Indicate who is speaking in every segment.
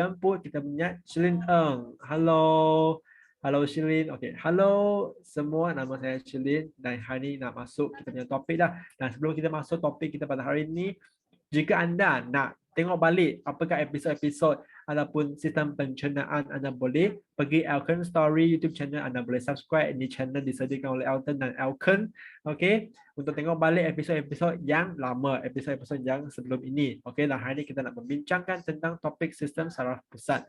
Speaker 1: jemput kita punya Shelin Eng. Halo. Halo Shelin. Okey, halo semua, nama saya Shelin dan hari ini nak masuk kita punya topik dah. Dan sebelum kita masuk topik kita pada hari ini, jika anda nak tengok balik apakah episod-episod ataupun sistem pencernaan, anda boleh pergi Elkon Story YouTube channel, anda boleh subscribe di channel disediakan oleh Elton dan Elkon. Okey, untuk tengok balik episod-episod yang lama, episod-episod yang sebelum ini. Okey, dan hari ini kita nak membincangkan tentang topik sistem saraf pusat.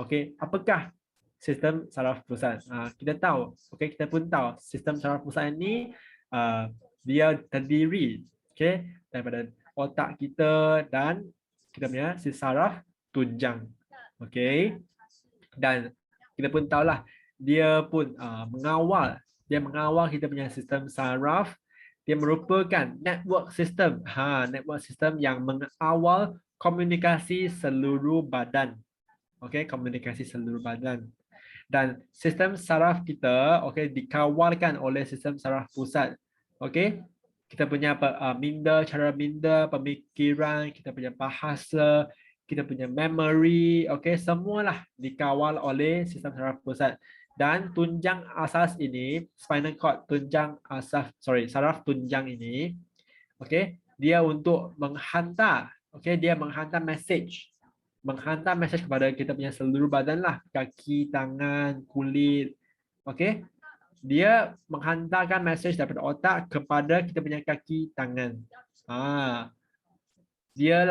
Speaker 1: Okey, apakah sistem saraf pusat? Kita tahu, okey, kita pun tahu sistem saraf pusat ini dia terdiri daripada otak kita dan kita punya si saraf tunjang. Okey. Dan kita pun tahulah dia pun mengawal kita punya sistem saraf. Dia merupakan network system. Network system yang mengawal komunikasi seluruh badan. Okey, komunikasi seluruh badan. Dan sistem saraf kita dikawalkan oleh sistem saraf pusat. Okey. Kita punya minda, cara minda, pemikiran, kita punya bahasa, kita punya memory, semualah dikawal oleh sistem saraf pusat. Dan tunjang asas ini, spinal cord saraf tunjang ini, dia untuk menghantar, dia menghantar message kepada kita punya seluruh badan lah, kaki, tangan, kulit, dia menghantarkan mesej daripada otak kepada kita punya kaki, tangan. Dia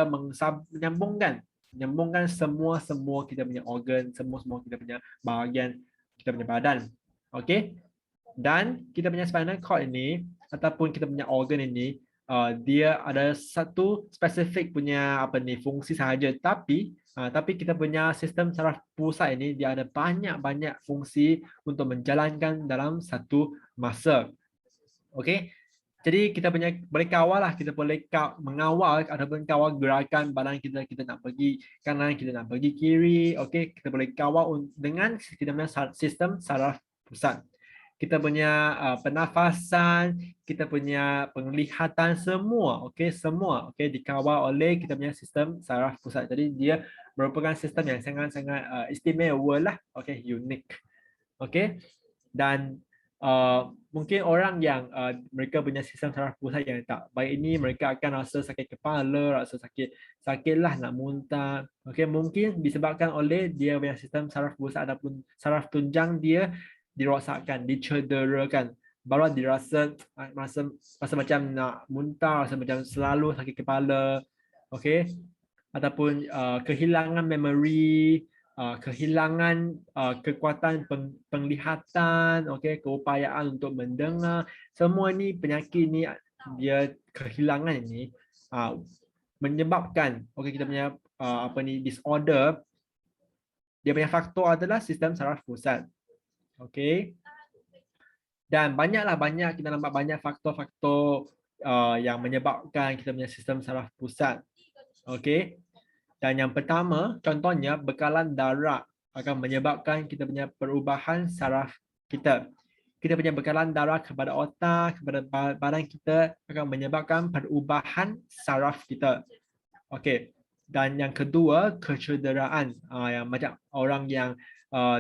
Speaker 1: menyambungkan semua kita punya organ, semua kita punya bahagian kita punya badan. Okey. Dan kita punya spinal cord ini ataupun kita punya organ ini, dia ada satu spesifik punya fungsi sahaja, tapi kita punya sistem saraf pusat ini dia ada banyak fungsi untuk menjalankan dalam satu masa. Okey. Jadi kita boleh kawal lah, kita boleh mengawal ataupun kawal gerakan badan kita. Kita nak pergi kanan, kita nak pergi kiri, kita boleh kawal dengan kita punya sistem saraf pusat. Kita punya pernafasan, kita punya penglihatan, semua dikawal oleh kita punya sistem saraf pusat. Jadi dia merupakan sistem yang sangat istimewa lah, unik. Dan mungkin orang yang mereka punya sistem saraf pusat yang tak baik ini, mereka akan rasa sakit kepala, rasa sakit lah, nak muntah. Mungkin disebabkan oleh dia punya sistem saraf pusat ataupun saraf tunjang dia dirosakkan, dicederakan. Baru dirasa rasa macam nak muntah, rasa macam selalu sakit kepala, ataupun kehilangan memori, kehilangan kekuatan penglihatan, keupayaan untuk mendengar. Semua ni penyakit ni dia kehilangan ini menyebabkan kita punya disorder. Dia punya faktor adalah sistem saraf pusat. Dan banyak kita nampak banyak faktor-faktor yang menyebabkan kita punya sistem saraf pusat. Dan yang pertama, contohnya bekalan darah akan menyebabkan kita punya perubahan saraf kita. Kita punya bekalan darah kepada otak, kepada badan kita akan menyebabkan perubahan saraf kita. Dan yang kedua, kecederaan. Yang macam orang yang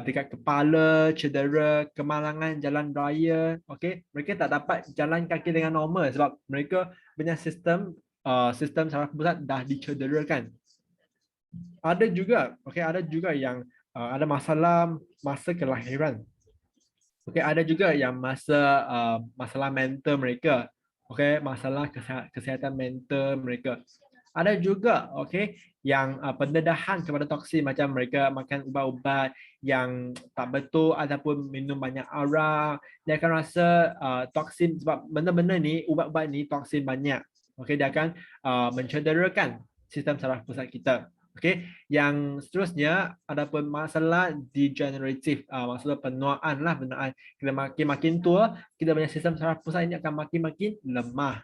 Speaker 1: dekat kepala, cedera, kemalangan jalan raya, mereka tak dapat jalan kaki dengan normal sebab mereka punya sistem saraf pusat dah dicederakan. Ada juga yang ada masalah masa kelahiran. Ada juga yang masalah mental mereka. Masalah kesihatan mental mereka. Ada juga yang pendedahan kepada toksin, macam mereka makan ubat-ubat yang tak betul ataupun minum banyak arak. Dia akan rasa toksin sebab benda-benda ni, ubat-ubat ni toksin banyak. Dia akan mencederakan sistem saraf pusat kita. Yang seterusnya ada pun masalah degenerative, maksudnya penuaan lah, kita makin tua, kita punya sistem saraf pusat ini akan makin lemah.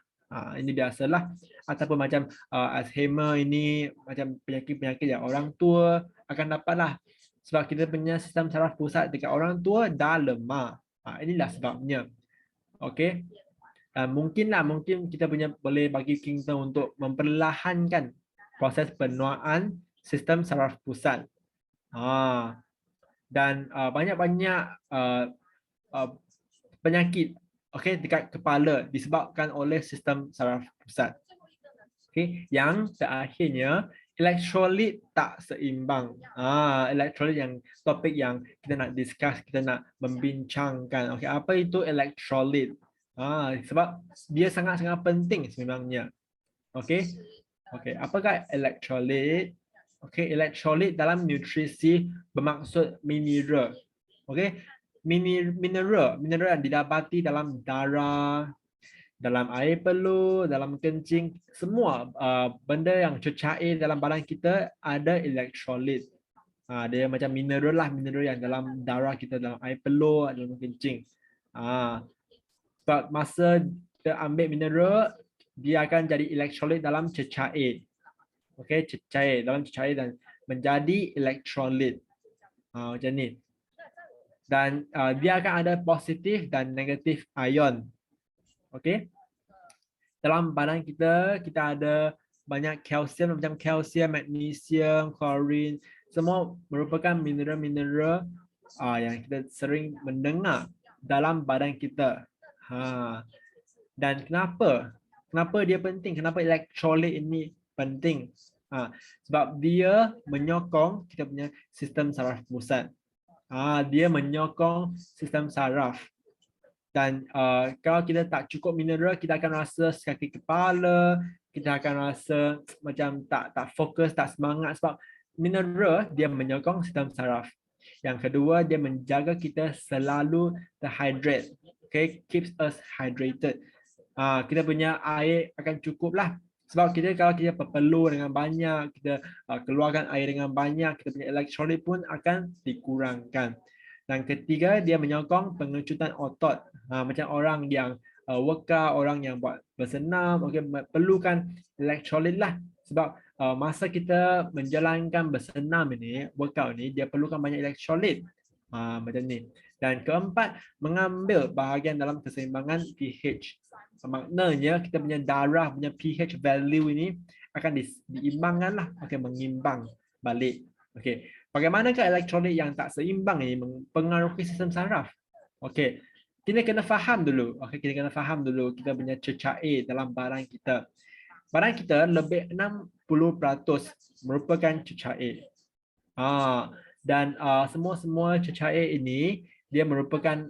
Speaker 1: Ini biasalah. Ataupun macam Alzheimer ini, macam penyakit-penyakit yang orang tua akan dapatlah sebab kita punya sistem saraf pusat dekat orang tua dah lemah. Inilah sebabnya. Dan mungkin kita boleh bagi kita untuk memperlahankan proses penuaan sistem saraf pusat. Dan banyak-banyak penyakit dekat kepala disebabkan oleh sistem saraf pusat. Yang terakhirnya, elektrolit tak seimbang. Elektrolit yang topik yang kita nak discuss, kita nak membincangkan. Apa itu elektrolit? Sebab dia sangat-sangat penting sebenarnya. Apakah elektrolit? Elektrolit dalam nutrisi bermaksud mineral. Mineral yang didapati dalam darah, dalam air peluh, dalam kencing, semua benda yang cecair dalam badan kita ada elektrolit. Dia macam mineral lah, mineral yang dalam darah kita, dalam air peluh, dalam kencing. Sebab masa kita ambil mineral, dia akan jadi elektrolit dalam cecair. Cecair, dalam cecair dan menjadi elektrolit. Macam ni. Dan dia akan ada positif dan negatif ion. Dalam badan kita, kita ada banyak kalsium macam kalsium, magnesium, klorin. Semua merupakan mineral-mineral yang kita sering mendengar dalam badan kita. Dan kenapa dia penting? Kenapa elektrolit ini penting? Sebab dia menyokong kita punya sistem saraf pusat. Dia menyokong sistem saraf. Dan kalau kita tak cukup mineral, kita akan rasa sakit kepala, kita akan rasa macam tak fokus, tak semangat sebab mineral dia menyokong sistem saraf. Yang kedua, dia menjaga kita selalu terhydrate. Keeps us hydrated. Kita punya air akan cukup lah. Sebab kalau kita berpeluh dengan banyak, kita keluarkan air dengan banyak, kita punya elektrolit pun akan dikurangkan. Dan ketiga, dia menyokong pengecutan otot. Macam orang yang workout, orang yang buat bersenam, perlukan elektrolit lah. Sebab masa kita menjalankan bersenam ini, workout ini, dia perlukan banyak elektrolit. Macam ni. Dan keempat, mengambil bahagian dalam keseimbangan pH. Maknanya kita punya darah punya pH value ini akan diimbangkan lah, mengimbang balik. Bagaimanakah elektrolit yang tak seimbang ini mempengaruhi sistem saraf? Kita kena faham dulu. Kita punya cecair dalam badan kita. Badan kita lebih 60% merupakan cecair. Dan semua cecair ini dia merupakan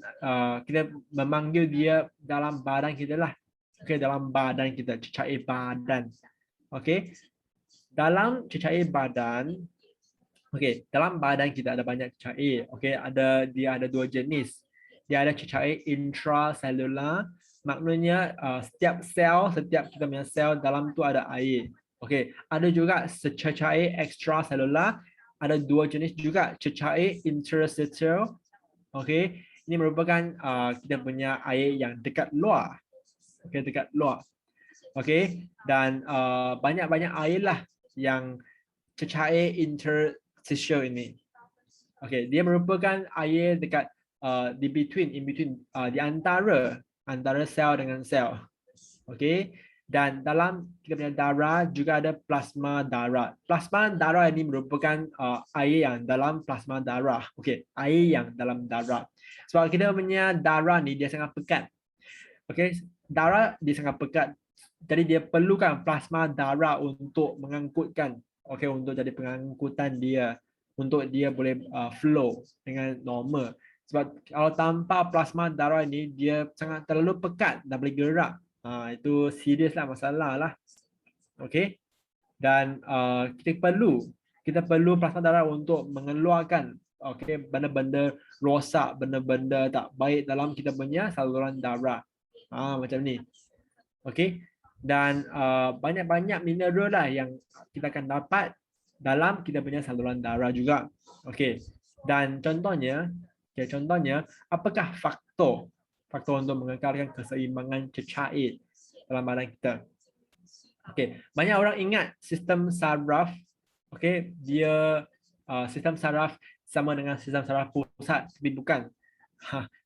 Speaker 1: kita memanggil dia dalam badan kita lah. Dalam badan kita, cecair badan. Dalam cecair badan, dalam badan kita ada banyak cecair. Dia ada dua jenis. Dia ada cecair intraselular, maknanya setiap kita punya sel dalam tu ada air. Ada juga cecair extraselular, ada dua jenis juga, cecair interstitial. Ini merupakan kita punya air yang dekat luar. Dekat luar. Dan banyak-banyak air lah yang cecair interstitial ini. Dia merupakan air dekat in between di antara sel dengan sel. Dan dalam kita punya darah juga ada plasma darah. Plasma darah ini merupakan air yang dalam plasma darah. Air yang dalam darah. Sebab kita punya darah ni dia sangat pekat. Darah dia sangat pekat. Jadi dia perlukan plasma darah untuk mengangkutkan, untuk jadi pengangkutan dia, untuk dia boleh flow dengan normal. Sebab kalau tanpa plasma darah ini dia sangat terlalu pekat, tak boleh gerak. Itu serius lah masalah lah. Dan kita perlu plasma darah untuk mengeluarkan benda-benda rosak, benda-benda tak baik dalam kita punya saluran darah. Macam ni. Dan banyak-banyak mineral lah yang kita akan dapat dalam kita punya saluran darah juga. Dan contohnya, apakah faktor untuk mengekalkan keseimbangan cecair dalam badan kita? Banyak orang ingat sistem saraf, dia sistem saraf sama dengan sistem saraf pusat, tapi bukan.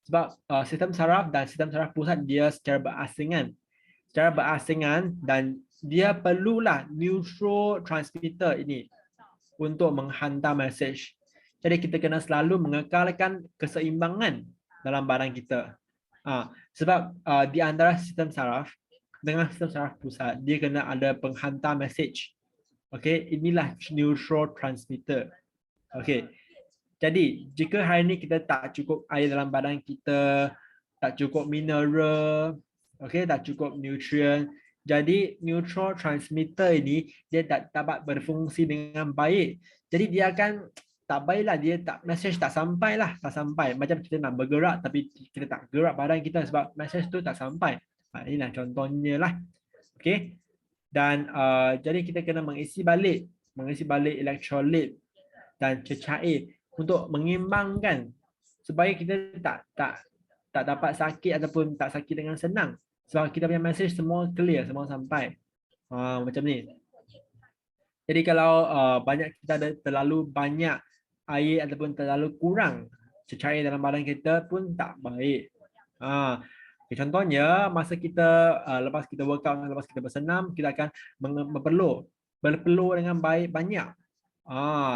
Speaker 1: Sebab sistem saraf dan sistem saraf pusat dia secara berasingan dan dia perlulah neurotransmitter ini. untuk menghantar message. Jadi kita kena selalu mengekalkan keseimbangan dalam badan kita. Sebab di antara sistem saraf dengan sistem saraf pusat, dia kena ada penghantar message. Okey, inilah neurotransmitter. Okey. Jadi, jika hari ini kita tak cukup air dalam badan kita, tak cukup mineral, okey, tak cukup nutrien, jadi neurotransmitter ini dia tak dapat berfungsi dengan baik. Jadi dia akan tak baiklah, dia tak message tak sampai. Macam kita nak bergerak tapi kita tak gerak badan kita sebab message tu tak sampai. Inilah contohnya lah. Okey. Dan jadi kita kena mengisi balik elektrolit dan cecair untuk mengimbangkan supaya kita tak dapat sakit ataupun tak sakit dengan senang. Sebab kita punya message semua clear, semua sampai. Macam ni. Jadi kalau kita ada terlalu banyak air ataupun terlalu kurang cecair dalam badan kita pun tak baik. Contohnya masa kita lepas kita workout, lepas kita bersenam, kita akan berpeluh dengan baik banyak.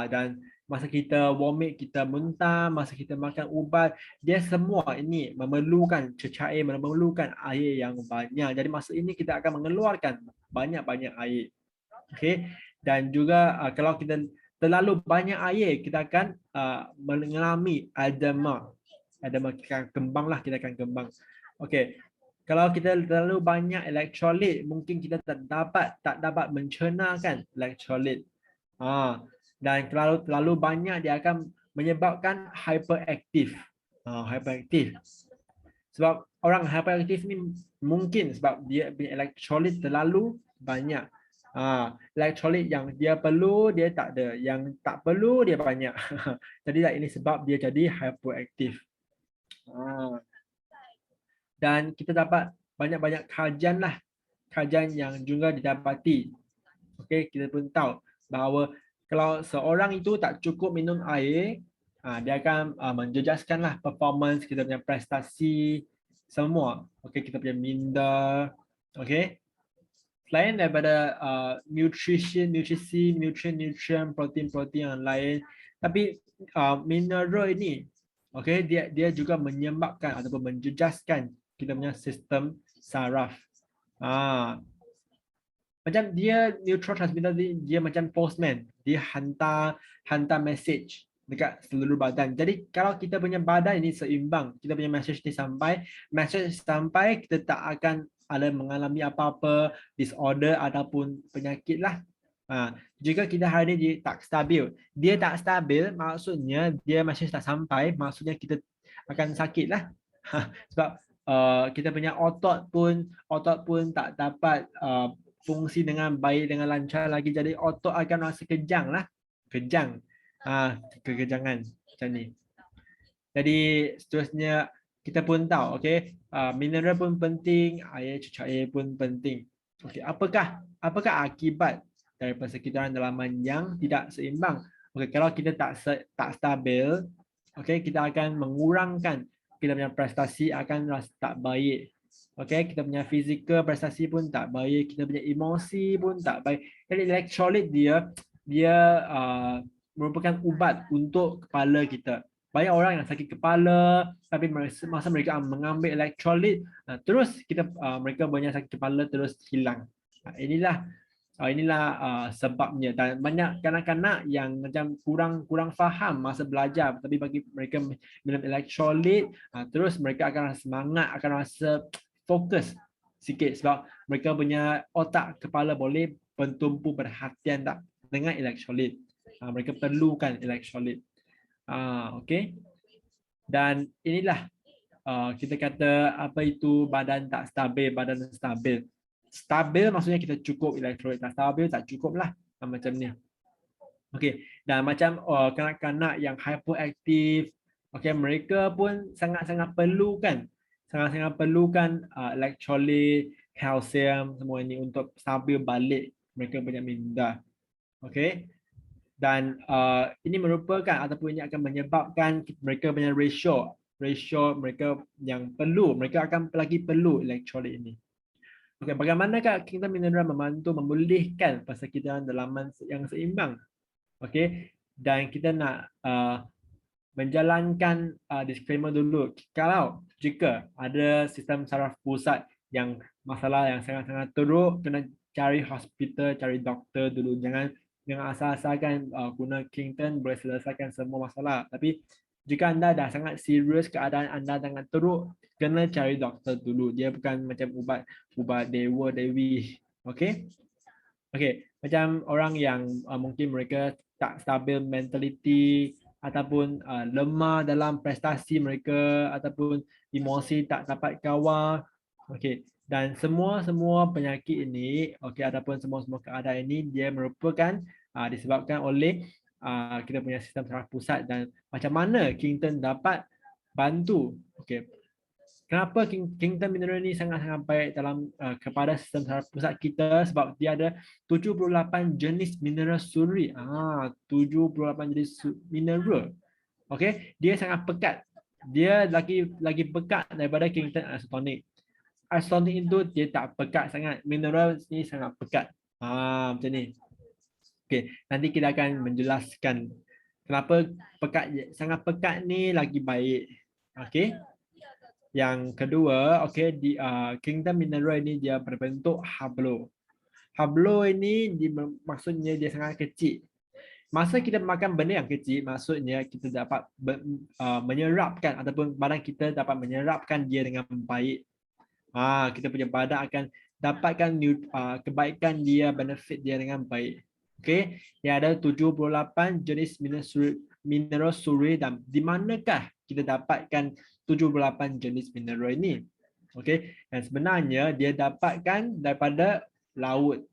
Speaker 1: Dan masa kita vomit, kita muntah, masa kita makan ubat, dia semua ini memerlukan cecair, memerlukan air yang banyak. Jadi masa ini kita akan mengeluarkan banyak-banyak air. Okey. Dan juga kalau kita terlalu banyak air, kita akan mengalami edema. Edema kita akan kembang lah, kita akan kembang. Okey. Kalau kita terlalu banyak elektrolit, mungkin kita tak dapat mencernakan elektrolit. Dan terlalu banyak dia akan menyebabkan hyperaktif. Hyperaktif. Sebab orang hyperaktif ni mungkin sebab dia punya elektrolit terlalu banyak. Elektrolit yang dia perlu dia tak ada, yang tak perlu dia banyak. Jadi ini sebab dia jadi hyperaktif. Dan kita dapat banyak-banyak kajian lah, kajian yang juga didapati. Okey, kita pun tahu bahawa kalau seorang itu tak cukup minum air, dia akan menjejaskanlah performance kita punya prestasi semua. Okey, kita punya minda. Okey. Selain daripada nutrien, protein yang lain, tapi mineral ini, okey, dia juga menyebabkan ataupun menjejaskan kita punya sistem saraf. Macam dia neurotransmitter dia macam postman, dia hantar message dekat seluruh badan. Jadi kalau kita punya badan ini seimbang, kita punya message sampai, kita tak akan ada mengalami apa-apa disorder ataupun penyakit lah. Jika kita hari ini tak stabil, maksudnya dia message tak sampai, maksudnya kita akan sakit lah. Sebab kita punya otot pun tak dapat fungsi dengan baik, dengan lancar lagi. Jadi otot akan rasa kejang lah. Kekejangan macam ni. Jadi seterusnya kita pun tahu, okey, mineral pun penting, air cecair pun penting. Okey, apakah akibat dari persekitaran dalaman yang tidak seimbang? Okey, kalau kita tak stabil, okey, kita akan mengurangkan kita punya prestasi, akan rasa tak baik. Okey, kita punya fizikal prestasi pun tak baik, kita punya emosi pun tak baik. Jadi elektrolit dia merupakan ubat untuk kepala kita. Banyak orang yang sakit kepala, tapi masa mereka mengambil elektrolit, terus mereka banyak sakit kepala terus hilang. Inilah sebabnya. Dan banyak kanak-kanak yang macam kurang faham masa belajar, tapi bagi mereka minum elektrolit, terus mereka akan rasa semangat, akan rasa fokus sikit sebab mereka punya otak kepala boleh bertumpu perhatian tak dengan elektrolit. Mereka perlukan elektrolit. Okey. Dan inilah kita kata apa itu badan tak stabil, badan stabil. Stabil maksudnya kita cukup elektrolit, tak stabil tak cukup lah. Macam ni. Okey. Dan macam kanak-kanak yang hyperaktif, okey, mereka pun sangat-sangat perlukan elektrolit, kalsium semua ini untuk stabil balik mereka punya minda. Okey. Dan ini merupakan ataupun ini akan menyebabkan mereka punya ratio mereka yang mereka akan lagi perlu elektrolit ini. Okey, bagaimanakah kita mineral membantu memulihkan persekitaran dalaman yang seimbang? Okey, dan kita nak menjalankan disclaimer dulu. Kalau jika ada sistem saraf pusat yang masalah yang sangat-sangat teruk, kena cari hospital, cari doktor dulu. Jangan asal-asalkan guna Kington boleh selesaikan semua masalah. Tapi jika anda dah sangat serius, keadaan anda sangat teruk, kena cari doktor dulu. Dia bukan macam ubat dewa dewi. Okey? Okey, macam orang yang mungkin mereka tak stabil mentality ataupun lemah dalam prestasi mereka ataupun emosi tak dapat kawal. Okey, dan semua penyakit ini, okey, ataupun semua keadaan ini dia merupakan disebabkan oleh kita punya sistem saraf pusat. Dan macam mana Kington dapat bantu, okey, kenapa Kington Mineral ni sangat-sangat baik dalam kepada sistem saraf pusat kita, sebab dia ada 78 jenis mineral suri. 78 jenis mineral. Okey, dia sangat pekat. Dia lagi pekat daripada Kington Isotonic. Isotonic itu dia tak pekat sangat. Mineral ni sangat pekat. Macam ni. Okey, nanti kita akan menjelaskan kenapa sangat pekat ni lagi baik. Okey. Yang kedua, okey, di Kingdom Mineral ini dia berbentuk hablo. Hablo ini maksudnya dia sangat kecil. Masa kita makan benda yang kecil, maksudnya kita dapat menyerapkan ataupun badan kita dapat menyerapkan dia dengan baik. Kita punya badan akan dapatkan kebaikan dia, benefit dia dengan baik. Okey, dia ada 78 jenis mineral suri, dan di manakah kita dapatkan 78 jenis mineral ini? Okey, dan sebenarnya dia dapatkan daripada laut.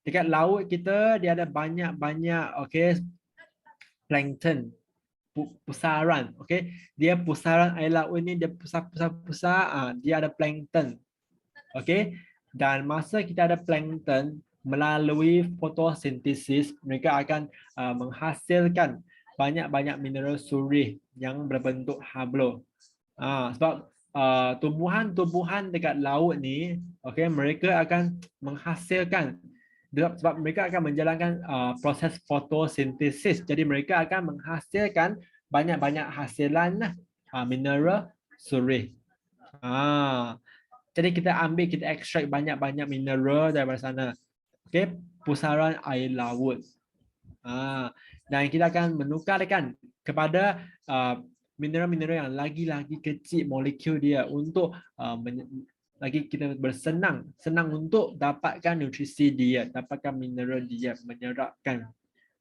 Speaker 1: Dekat laut kita dia ada banyak okey, plankton, pusaran. Okey, dia pusaran air laut ini dia pusar, dia ada plankton. Okey, dan masa kita ada plankton, melalui fotosintesis mereka akan menghasilkan banyak-banyak mineral suri yang berbentuk hablo. Sebab tumbuhan-tumbuhan dekat laut ni, okey, mereka akan menghasilkan, sebab mereka akan menjalankan proses fotosintesis. Jadi mereka akan menghasilkan banyak-banyak hasilan mineral suri. Jadi kita extract banyak-banyak mineral daripada sana. Okey, pusaran air laut. Dan kita akan menukarkan kepada mineral-mineral yang lagi kecil molekul dia untuk lagi kita senang untuk dapatkan nutrisi dia, dapatkan mineral dia, menyerapkan.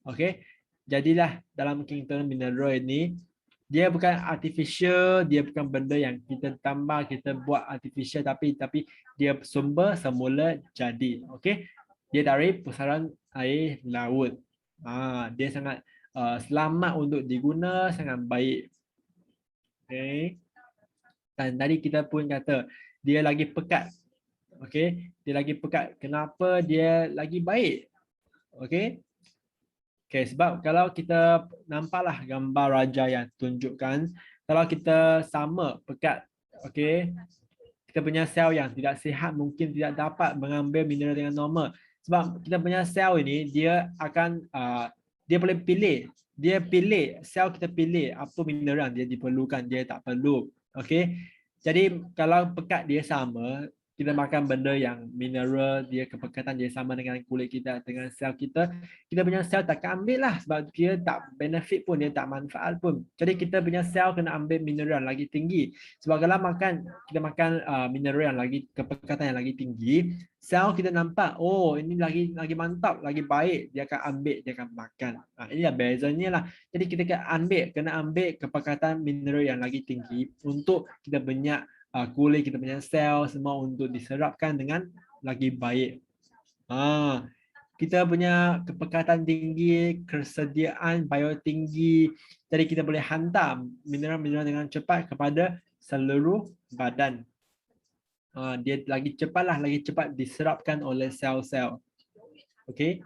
Speaker 1: Okey, jadilah dalam Kington Mineral ini dia bukan artificial, dia bukan benda yang kita tambah, kita buat artificial, tapi dia sumber semula jadi. Okey, dia dari pusaran air laut. Dia sangat selamat untuk diguna, sangat baik. Okey. Dan tadi kita pun kata dia lagi pekat. Okey, dia lagi pekat. Kenapa dia lagi baik? Okey. Okey, sebab kalau kita nampaklah gambar raja yang tunjukkan, kalau kita sama pekat, okey, kita punya sel yang tidak sihat mungkin tidak dapat mengambil mineral dengan normal. Sebab kita punya sel ini dia akan dia boleh pilih. Dia pilih, sel kita pilih apa mineral yang dia diperlukan, dia tak perlu. Okey. Jadi kalau pekat dia sama, kita makan benda yang mineral, dia kepekatan dia sama dengan kulit kita, dengan sel kita, kita punya sel takkan ambil lah, sebab dia tak benefit pun, dia tak manfaat pun. Jadi kita punya sel kena ambil mineral yang lagi tinggi. Sebab kalau kita makan mineral yang lagi kepekatan yang lagi tinggi, sel kita nampak, oh ini lagi mantap, lagi baik, dia akan ambil, dia akan makan. Inilah bezanya lah. Jadi kita kena ambil kepekatan mineral yang lagi tinggi untuk kita punya kulit, kita punya sel semua untuk diserapkan dengan lagi baik. Kita punya kepekatan tinggi, kesediaan bio tinggi, jadi kita boleh hantar mineral-mineral dengan cepat kepada seluruh badan. Dia lagi cepat diserapkan oleh sel-sel. Okey.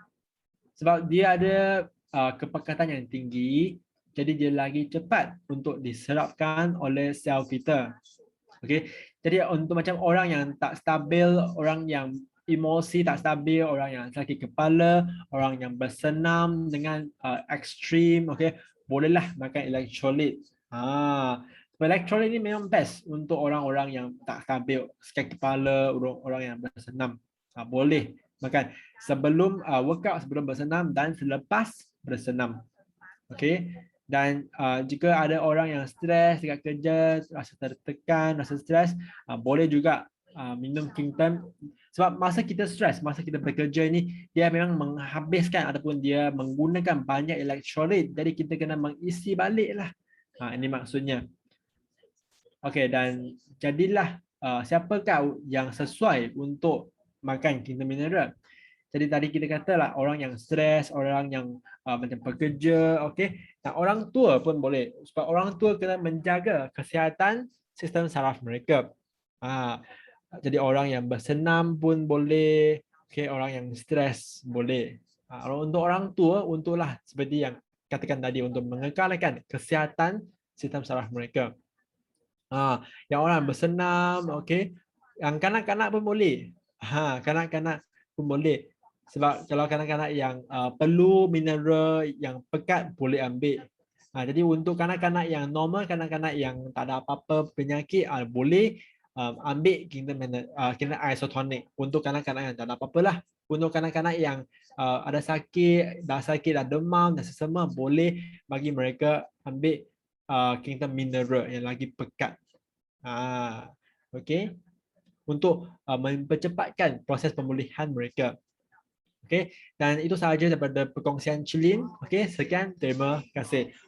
Speaker 1: Sebab dia ada kepekatan yang tinggi, jadi dia lagi cepat untuk diserapkan oleh sel kita. Okey. Jadi untuk macam orang yang tak stabil, orang yang emosi tak stabil, orang yang sakit kepala, orang yang bersenam dengan ekstrim, okey, bolehlah makan elektrolit. Elektrolit ni memang best untuk orang-orang yang tak stabil, sakit kepala, orang yang bersenam. Boleh makan sebelum workout, sebelum bersenam dan selepas bersenam. Okey. Dan jika ada orang yang stres dekat kerja, rasa tertekan, rasa stres, boleh juga minum Kington. Sebab masa kita stres, masa kita bekerja ni, dia memang menghabiskan ataupun dia menggunakan banyak elektrolit. Jadi kita kena mengisi balik lah. Ini maksudnya. Okey, dan jadilah siapakah yang sesuai untuk makan Kington Mineral. Jadi tadi kita katalah orang yang stres, orang yang macam pekerja, okey. Dan orang tua pun boleh. Sebab orang tua kena menjaga kesihatan sistem saraf mereka. Jadi orang yang bersenam pun boleh, okey, orang yang stres boleh. Untuk orang tua, untuklah seperti yang katakan tadi, untuk mengekalkan kesihatan sistem saraf mereka. Yang orang bersenam, okey. Yang kanak-kanak pun boleh. Kanak-kanak pun boleh. Sebab kalau kanak-kanak yang perlu mineral yang pekat boleh ambil. Jadi untuk kanak-kanak yang normal, kanak-kanak yang tak ada apa-apa penyakit, boleh ambil Kington Isotonic. Untuk kanak-kanak yang tak ada apa-apa lah. Untuk kanak-kanak yang ada sakit, dah demam, dah sesama, boleh bagi mereka ambil Kington Mineral yang lagi pekat. Okey, untuk mempercepatkan proses pemulihan mereka. Okey, dan itu sahaja daripada perkongsian Chilin. Okey, sekian, terima kasih.